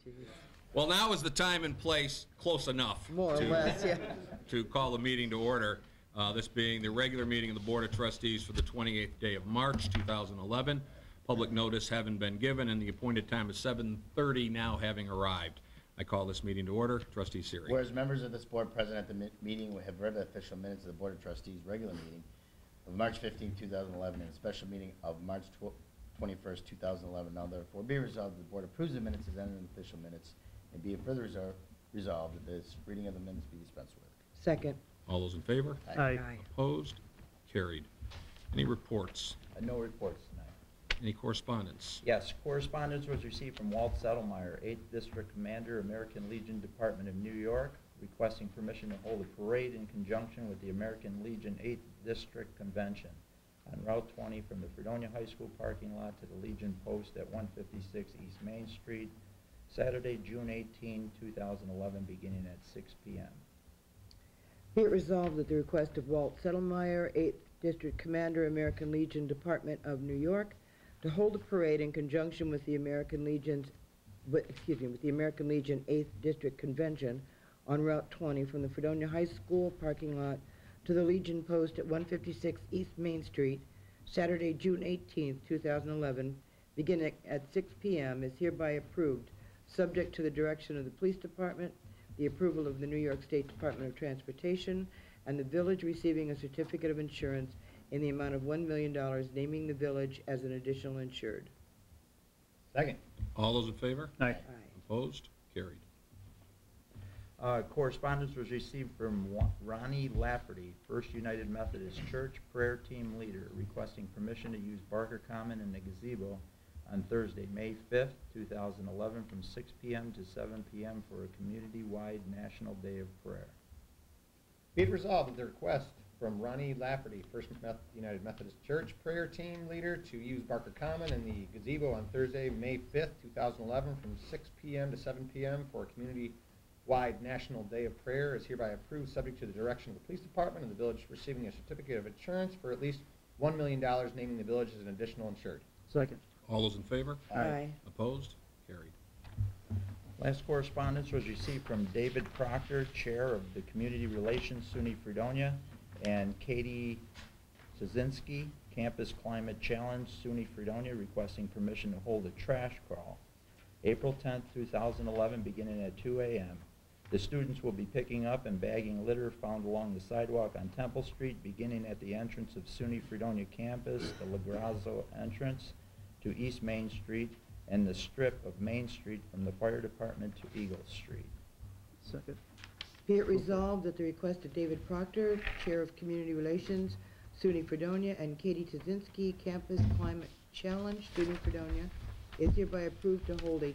Trustees. Well, now is the time and place close enough More or less, yeah. to call the meeting to order. This being the regular meeting of the Board of Trustees for the 28th day of March 2011. Public notice having been given and the appointed time of 7:30 now having arrived. I call this meeting to order. Trustee Siri. Whereas members of this board present at the meeting have read the official minutes of the Board of Trustees regular meeting of March 15, 2011 and the special meeting of March 21st, 2011. Now therefore be resolved that the board approves the minutes as entered in official minutes, and be it further resolved that this reading of the minutes be dispensed with. Second. All those in favor? Aye. Opposed? Carried. Any reports? No reports tonight. Any correspondence? Yes, correspondence was received from Walt Settlemeyer, 8th District Commander, American Legion Department of New York, requesting permission to hold a parade in conjunction with the American Legion 8th District Convention on Route 20 from the Fredonia High School parking lot to the Legion Post at 156 East Main Street, Saturday, June 18, 2011, beginning at 6 p.m. Be it resolved that the request of Walt Settlemeyer, 8th District Commander, American Legion Department of New York, to hold a parade in conjunction with the American Legion 8th District Convention on Route 20 from the Fredonia High School parking lot to the Legion Post at 156 East Main Street, Saturday, June 18, 2011, beginning at 6 p.m. is hereby approved, subject to the direction of the Police Department, the approval of the New York State Department of Transportation, and the village receiving a certificate of insurance in the amount of $1 million, naming the village as an additional insured. Second. All those in favor? Aye. Opposed? Carried. Correspondence was received from Ronnie Lafferty, First United Methodist Church prayer team leader, requesting permission to use Barker Common in the gazebo on Thursday, May 5th, 2011, from 6 p.m. to 7 p.m. for a community-wide National Day of Prayer. Be it resolved that the request from Ronnie Lafferty, First United Methodist Church prayer team leader, to use Barker Common in the gazebo on Thursday, May 5th, 2011, from 6 p.m. to 7 p.m. for a community-wide National Day of Prayer is hereby approved, subject to the direction of the Police Department and the village receiving a certificate of insurance for at least $1 million, naming the village as an additional insured. Second. All those in favor? Aye. Opposed? Carried. Last correspondence was received from David Proctor, Chair of the Community Relations, SUNY Fredonia, and Katie Szynski, Campus Climate Challenge, SUNY Fredonia, requesting permission to hold a trash crawl April 10th, 2011, beginning at 2 a.m. The students will be picking up and bagging litter found along the sidewalk on Temple Street, beginning at the entrance of SUNY Fredonia campus, the LaGrazzo entrance to East Main Street, and the strip of Main Street from the Fire Department to Eagle Street. Second. Be it resolved that the request of David Proctor, Chair of Community Relations, SUNY Fredonia, and Katie Szynski, Campus Climate Challenge, SUNY Fredonia, is hereby approved to hold a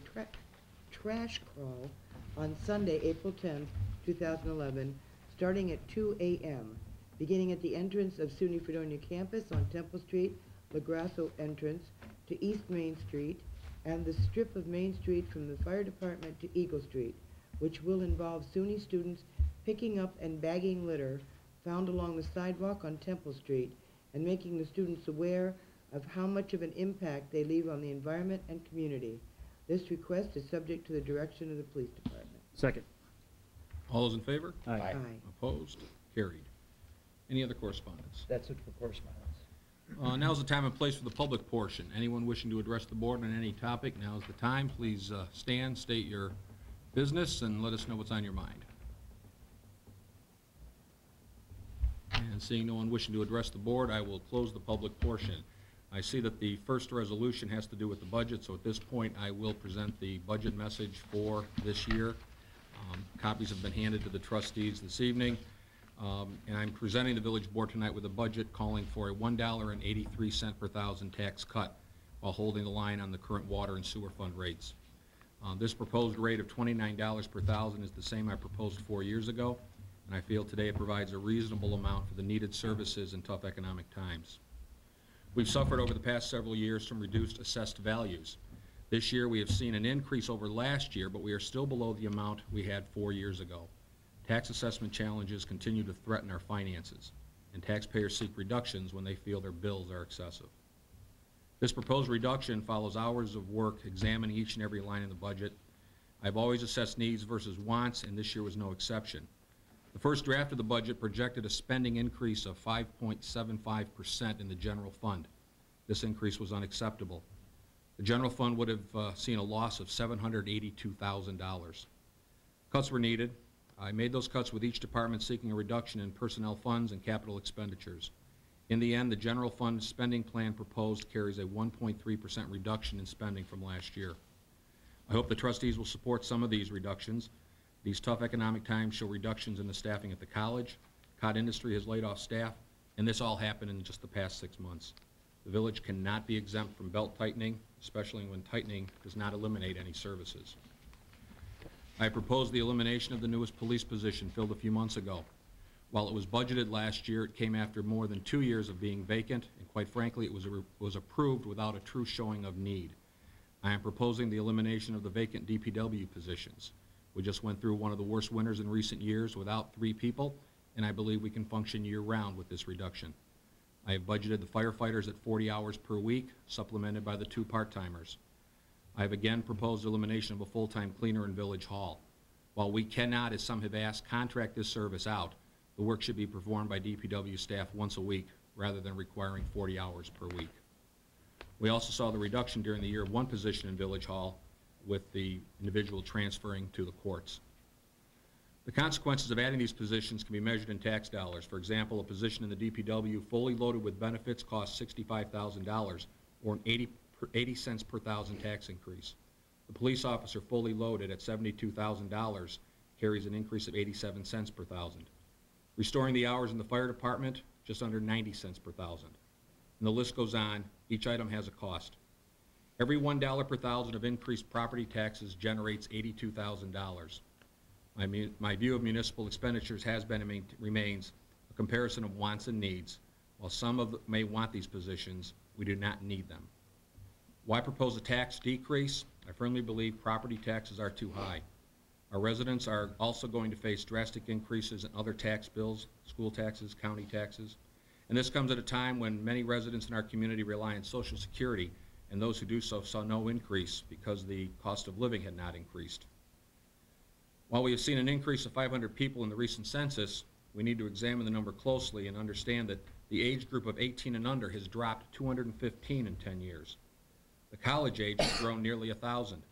trash crawl on Sunday, April 10th, 2011, starting at 2 a.m., beginning at the entrance of SUNY Fredonia campus on Temple Street, LaGrasso entrance to East Main Street, and the strip of Main Street from the Fire Department to Eagle Street, which will involve SUNY students picking up and bagging litter found along the sidewalk on Temple Street and making the students aware of how much of an impact they leave on the environment and community. This request is subject to the direction of the Police Department. Second. All those in favor? Aye. Opposed? Carried. Any other correspondence? That's it for correspondence. Now's the time and place for the public portion. Anyone wishing to address the board on any topic, now's the time. Please stand, state your business, and let us know what's on your mind. And seeing no one wishing to address the board, I will close the public portion. I see that the first resolution has to do with the budget, so at this point I will present the budget message for this year. Copies have been handed to the trustees this evening. And I'm presenting the village board tonight with a budget calling for a $1.83 per thousand tax cut while holding the line on the current water and sewer fund rates. This proposed rate of $29 per thousand is the same I proposed 4 years ago, and I feel today it provides a reasonable amount for the needed services in tough economic times. We've suffered over the past several years from reduced assessed values. This year we have seen an increase over last year, but we are still below the amount we had 4 years ago. Tax assessment challenges continue to threaten our finances, and taxpayers seek reductions when they feel their bills are excessive. This proposed reduction follows hours of work examining each and every line in the budget. I've always assessed needs versus wants, and this year was no exception. The first draft of the budget projected a spending increase of 5.75% in the general fund. This increase was unacceptable. The general fund would have seen a loss of $782,000. Cuts were needed. I made those cuts with each department seeking a reduction in personnel funds and capital expenditures. In the end, the general fund spending plan proposed carries a 1.3% reduction in spending from last year. I hope the trustees will support some of these reductions. These tough economic times show reductions in the staffing at the college. Cod industry has laid off staff, and this all happened in just the past 6 months. The village cannot be exempt from belt tightening, especially when tightening does not eliminate any services. I proposed the elimination of the newest police position filled a few months ago. While it was budgeted last year, it came after more than 2 years of being vacant, and quite frankly, it was approved without a true showing of need. I am proposing the elimination of the vacant DPW positions. We just went through one of the worst winters in recent years without 3 people, and I believe we can function year-round with this reduction. I have budgeted the firefighters at 40 hours per week, supplemented by the 2 part-timers. I have again proposed elimination of a full-time cleaner in Village Hall. While we cannot, as some have asked, contract this service out, the work should be performed by DPW staff once a week rather than requiring 40 hours per week. We also saw the reduction during the year of 1 position in Village Hall with the individual transferring to the courts. The consequences of adding these positions can be measured in tax dollars. For example, a position in the DPW fully loaded with benefits costs $65,000 or an 80 cents per thousand tax increase. The police officer fully loaded at $72,000 carries an increase of 87 cents per thousand. Restoring the hours in the fire department, just under 90 cents per thousand. And the list goes on. Each item has a cost. Every $1 per thousand of increased property taxes generates $82,000. My view of municipal expenditures has been and remains a comparison of wants and needs. While some may want these positions, we do not need them. Why propose a tax decrease? I firmly believe property taxes are too high. Our residents are also going to face drastic increases in other tax bills, school taxes, county taxes. And this comes at a time when many residents in our community rely on Social Security, and those who do so saw no increase because the cost of living had not increased. While we have seen an increase of 500 people in the recent census, we need to examine the number closely and understand that the age group of 18 and under has dropped 215 in 10 years. The college age has grown nearly 1,000,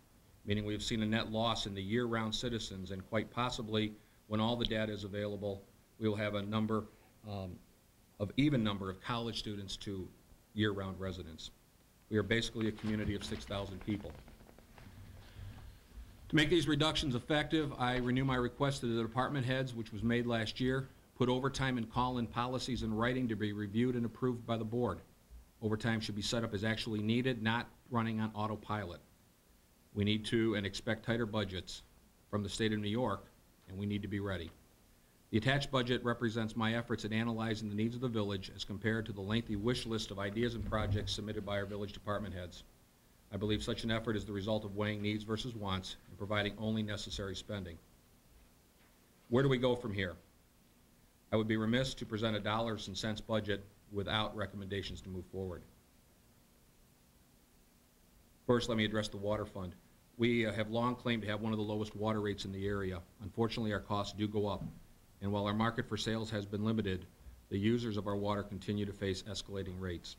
meaning we have seen a net loss in the year-round citizens, and quite possibly, when all the data is available, we will have a number even number of college students to year-round residents. We are basically a community of 6,000 people. To make these reductions effective, I renew my request to the department heads, which was made last year, put overtime and call-in policies in writing to be reviewed and approved by the board. Overtime should be set up as actually needed, not running on autopilot. We need to and expect tighter budgets from the state of New York, and we need to be ready. The attached budget represents my efforts at analyzing the needs of the village as compared to the lengthy wish list of ideas and projects submitted by our village department heads. I believe such an effort is the result of weighing needs versus wants and providing only necessary spending. Where do we go from here? I would be remiss to present a dollars and cents budget without recommendations to move forward. First, let me address the water fund. We have long claimed to have one of the lowest water rates in the area. Unfortunately, our costs do go up, and while our market for sales has been limited, the users of our water continue to face escalating rates.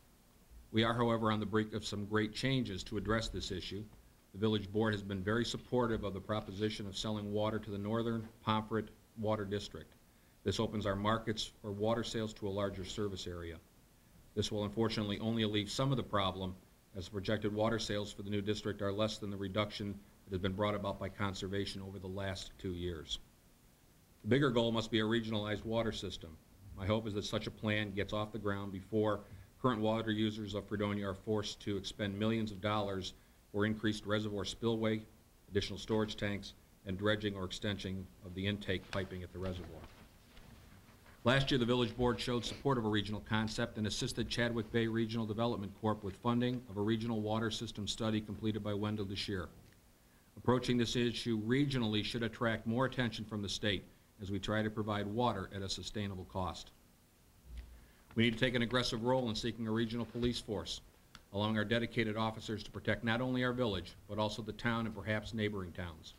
We are, however, on the brink of some great changes to address this issue. The village board has been very supportive of the proposition of selling water to the Northern Pomfret Water District. This opens our markets for water sales to a larger service area. This will unfortunately only alleviate some of the problem, as projected water sales for the new district are less than the reduction that has been brought about by conservation over the last 2 years. The bigger goal must be a regionalized water system. My hope is that such a plan gets off the ground before current water users of Fredonia are forced to expend millions of dollars for increased reservoir spillway, additional storage tanks, and dredging or extension of the intake piping at the reservoir. Last year, the village board showed support of a regional concept and assisted Chadwick Bay Regional Development Corp. With funding of a regional water system study completed by Wendell Deshear. Approaching this issue regionally should attract more attention from the state as we try to provide water at a sustainable cost. We need to take an aggressive role in seeking a regional police force, allowing our dedicated officers to protect not only our village, but also the town and perhaps neighboring towns.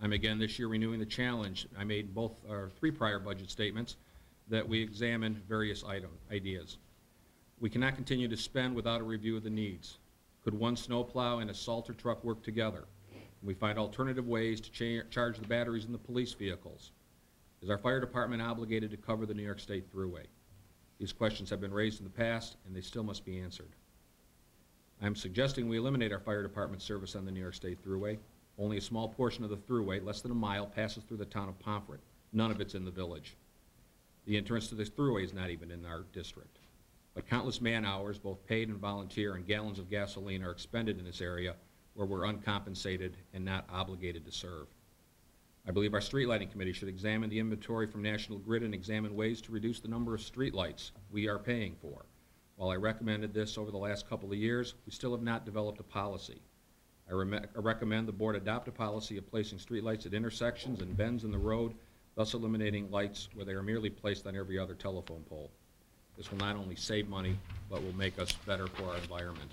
I'm again this year renewing the challenge I made in both our 3 prior budget statements that we examine various ideas. We cannot continue to spend without a review of the needs. Could one snowplow and a salter truck work together? Can we find alternative ways to charge the batteries in the police vehicles? Is our fire department obligated to cover the New York State Thruway? These questions have been raised in the past, and they still must be answered. I'm suggesting we eliminate our fire department service on the New York State Thruway. Only a small portion of the Thruway, less than a mile, passes through the town of Pomfret. None of it's in the village. The entrance to this Thruway is not even in our district. But countless man-hours, both paid and volunteer, and gallons of gasoline are expended in this area where we're uncompensated and not obligated to serve. I believe our street lighting committee should examine the inventory from National Grid and examine ways to reduce the number of street lights we are paying for. While I recommended this over the last couple of years, we still have not developed a policy. I recommend the board adopt a policy of placing streetlights at intersections and bends in the road, thus eliminating lights where they are merely placed on every other telephone pole. This will not only save money, but will make us better for our environment.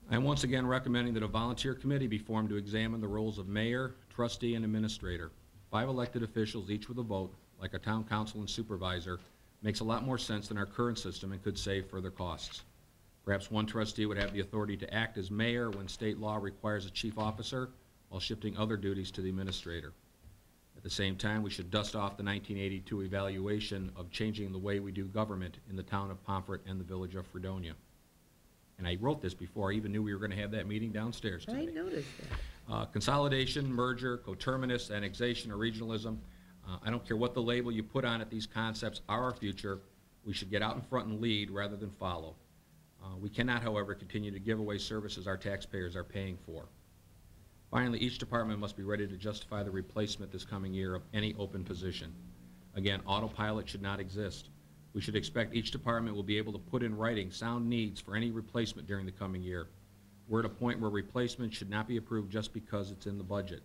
I am once again recommending that a volunteer committee be formed to examine the roles of mayor, trustee, and administrator. 5 elected officials, each with a vote, like a town council and supervisor, makes a lot more sense than our current system and could save further costs. Perhaps one trustee would have the authority to act as mayor when state law requires a chief officer, while shifting other duties to the administrator. At the same time, we should dust off the 1982 evaluation of changing the way we do government in the town of Pomfret and the village of Fredonia. And I wrote this before I even knew we were going to have that meeting downstairs today. I noticed that. Consolidation, merger, coterminous, annexation, or regionalism. I don't care what the label you put on it, these concepts are our future. We should get out in front and lead rather than follow. We cannot, however, continue to give away services our taxpayers are paying for. Finally, each department must be ready to justify the replacement this coming year of any open position. Again, autopilot should not exist. We should expect each department will be able to put in writing sound needs for any replacement during the coming year. We're at a point where replacement should not be approved just because it's in the budget.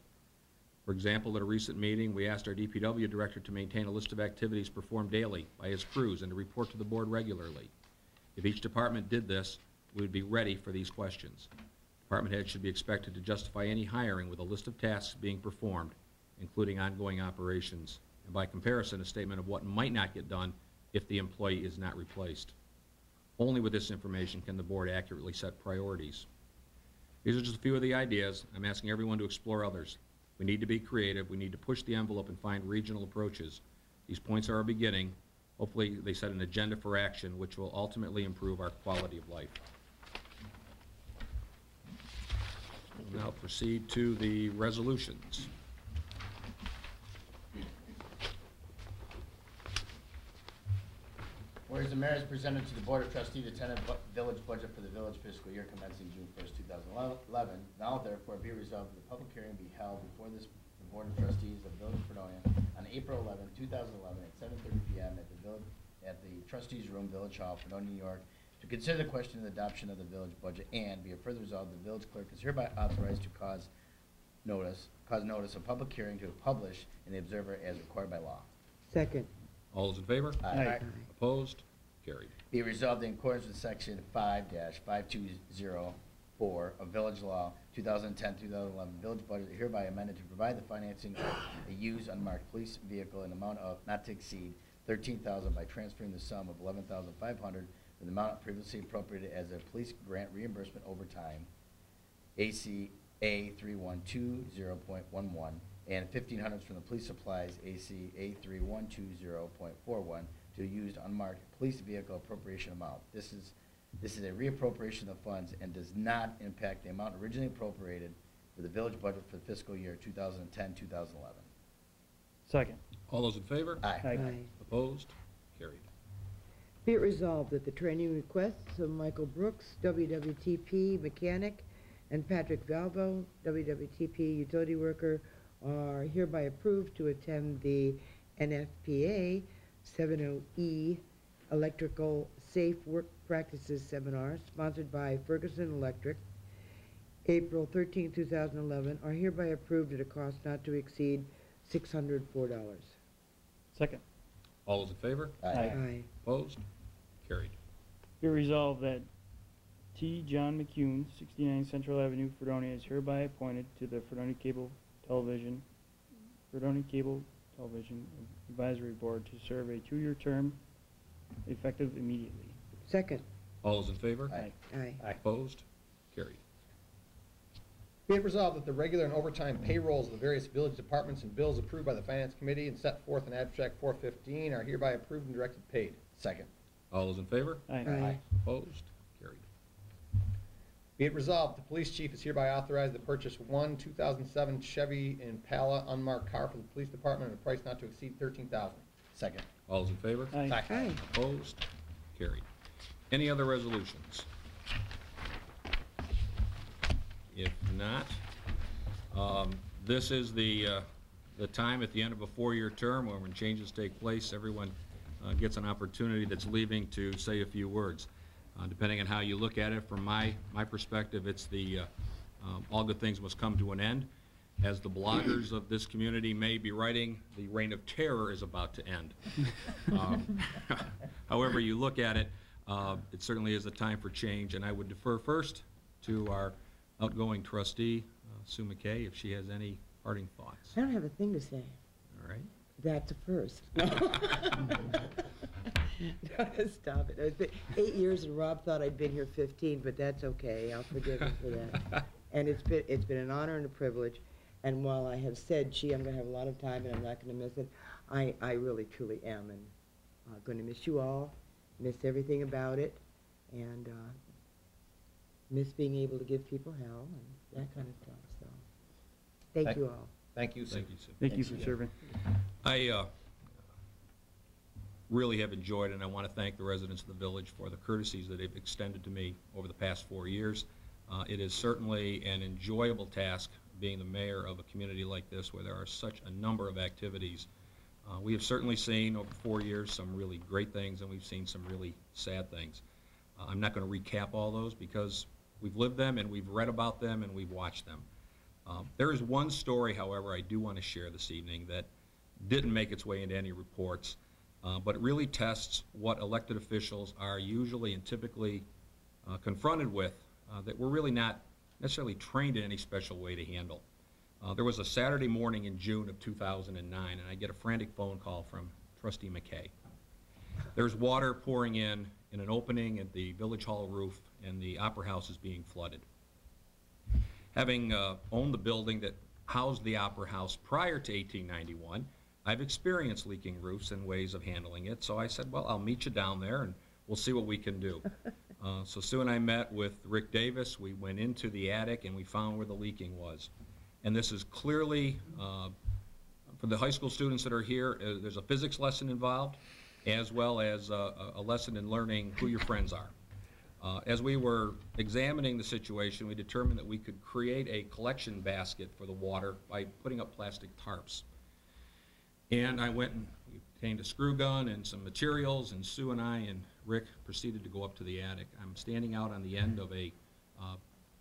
For example, at a recent meeting, we asked our DPW director to maintain a list of activities performed daily by his crews and to report to the board regularly. If each department did this, we would be ready for these questions. Department heads should be expected to justify any hiring with a list of tasks being performed, including ongoing operations, and by comparison, a statement of what might not get done if the employee is not replaced. Only with this information can the board accurately set priorities. These are just a few of the ideas. I'm asking everyone to explore others. We need to be creative. We need to push the envelope and find regional approaches. These points are a beginning. Hopefully they set an agenda for action which will ultimately improve our quality of life. We'll now proceed to the resolutions. Whereas the mayor has presented to the Board of Trustees the tentative village budget for the village fiscal year commencing June 1st, 2011, now therefore be resolved that the public hearing be held before the Board of Trustees of the Village of Fredonia on April 11, 2011 at 7:30 p.m. at the Trustees Room, Village Hall, Fredonia, New York, to consider the question of the adoption of the village budget, and be it further resolved the village clerk is hereby authorized to cause notice of public hearing to publish in the Observer as required by law. Second. All those in favor? Aye. Opposed? Carried. Be resolved in accordance with Section 5-5204 of Village Law 2010-2011, village budget hereby amended to provide the financing of a used unmarked police vehicle in amount of not to exceed $13,000 by transferring the sum of $11,500 from the amount previously appropriated as a police grant reimbursement over time, ACA 3120.11, and $1,500 from the police supplies, ACA 3120.41, to a used unmarked police vehicle appropriation amount. This is a reappropriation of funds and does not impact the amount originally appropriated for the village budget for the fiscal year 2010-2011. Second. All those in favor? Aye. Aye. Opposed? Carried. Be it resolved that the training requests of Michael Brooks, WWTP mechanic, and Patrick Valvo, WWTP utility worker, are hereby approved to attend the NFPA 70E Electrical Safe Work Practices Seminar, sponsored by Ferguson Electric, April 13, 2011, are hereby approved at a cost not to exceed $604. Second. All those in favor? Aye. Aye. Opposed? Carried. Be resolved that T. John McCune, 69 Central Avenue, Fredonia, is hereby appointed to the Fredonia Cable Television Advisory Board to serve a 2-year term effective immediately. Second. All those in favor? Aye. Aye. Opposed? Carried. Be it resolved that the regular and overtime payrolls of the various village departments and bills approved by the Finance Committee and set forth in Abstract 415 are hereby approved and directed paid. Second. All those in favor? Aye. Aye. Opposed? Carried. Be it resolved, the police chief is hereby authorized to purchase one 2007 Chevy Impala unmarked car for the police department at a price not to exceed $13,000. Second. All those in favor? Aye. Aye. Opposed? Carried. Any other resolutions? If not, this is the time at the end of a 4-year term when changes take place, everyone gets an opportunity that's leaving to say a few words. Depending on how you look at it, from my perspective, it's the all good things must come to an end. As the bloggers of this community may be writing, the reign of terror is about to end. However you look at it, it certainly is a time for change, and I would defer first to our outgoing trustee, Sue McKay, if she has any parting thoughts. I don't have a thing to say. All right. That's a first. Stop it. It's been 8 years, and Rob thought I'd been here 15, but that's okay. I'll forgive him for that. And it's been an honor and a privilege. And while I have said, gee, I'm going to have a lot of time and I'm not going to miss it, I really, truly am. And going to miss you all, miss everything about it, and miss being able to give people hell and that kind of stuff. So thank you all. Thank you, Sue. Thank you, Sue. Thank you for serving. I really have enjoyed, and I want to thank the residents of the village for the courtesies that they've extended to me over the past 4 years. It is certainly an enjoyable task being the mayor of a community like this where there are such a number of activities. We have certainly seen over 4 years some really great things, and we've seen some really sad things. I'm not going to recap all those because we've lived them and we've read about them and we've watched them. There is one story, however, I do want to share this evening that didn't make its way into any reports, but it really tests what elected officials are usually and typically confronted with that we're really not necessarily trained in any special way to handle. There was a Saturday morning in June of 2009, and I get a frantic phone call from Trustee McKay. There's water pouring in an opening at the Village Hall roof, and the Opera House is being flooded. Having owned the building that housed the Opera House prior to 1891, I've experienced leaking roofs and ways of handling it, so I said, well, I'll meet you down there and we'll see what we can do. So Sue and I met with Rick Davis. We went into the attic and we found where the leaking was. And this is clearly, for the high school students that are here, there's a physics lesson involved, as well as a lesson in learning who your friends are. As we were examining the situation, we determined that we could create a collection basket for the water by putting up plastic tarps. And I went and obtained a screw gun and some materials, and Sue and I and Rick proceeded to go up to the attic. I'm standing out on the end of a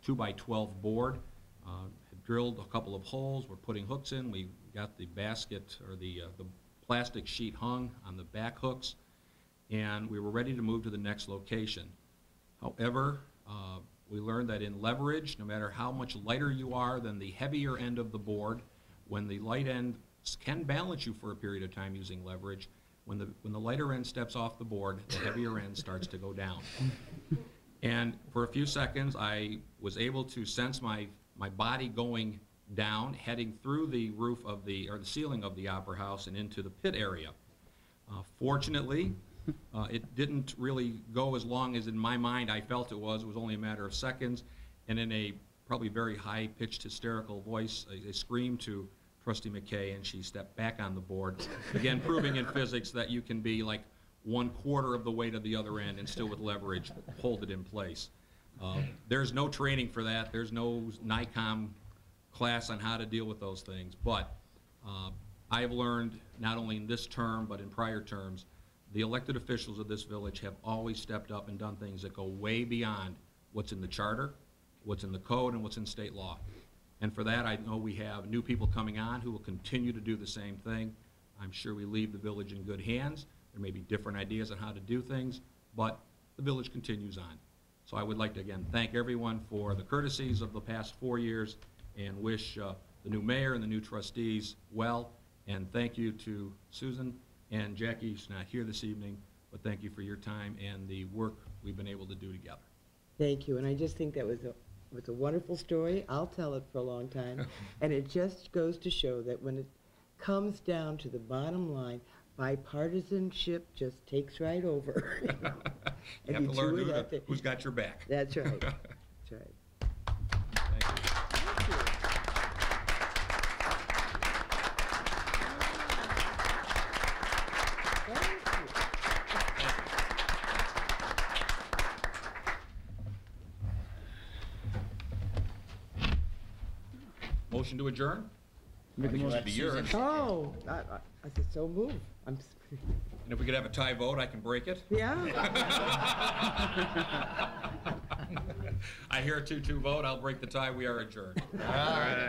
2x12 board. Had drilled a couple of holes. We're putting hooks in. We got the basket, or the plastic sheet hung on the back hooks, and we were ready to move to the next location. However, we learned that in leverage, no matter how much lighter you are than the heavier end of the board, when the light end can balance you for a period of time using leverage, when the lighter end steps off the board, the heavier end starts to go down. And for a few seconds, I was able to sense my body going down, heading through the roof of the ceiling of the Opera House and into the pit area. Fortunately, it didn't really go as long as in my mind I felt it was. It was only a matter of seconds, and in a probably very high-pitched hysterical voice, I screamed to Trustee McKay, and she stepped back on the board, again proving in physics that you can be like 1/4 of the weight of the other end and still with leverage hold it in place. There's no training for that. There's no NICOM class on how to deal with those things, but I have learned not only in this term but in prior terms, the elected officials of this village have always stepped up and done things that go way beyond what's in the charter, what's in the code, and what's in state law. And for that, I know we have new people coming on who will continue to do the same thing. I'm sure we leave the village in good hands. There may be different ideas on how to do things, but the village continues on. So So I would like to, again, thank everyone for the courtesies of the past 4 years and wish the new mayor and the new trustees well. And thank you to Susan and Jackie, who's not here this evening, but thank you for your time and the work we've been able to do together. Thank you, and I just think that was a wonderful story. I'll tell it for a long time. And it just goes to show that when it comes down to the bottom line, bipartisanship just takes right over. You know? You And have to learn do that who's got your back. That's right. That's right. Thank you. Thank you. Motion to adjourn? Make a Would you motion. like Be Susan? yours. Oh, I said so move. And if we could have a tie vote, I can break it. Yeah. I hear a 2-2 vote. I'll break the tie. We are adjourned. All right.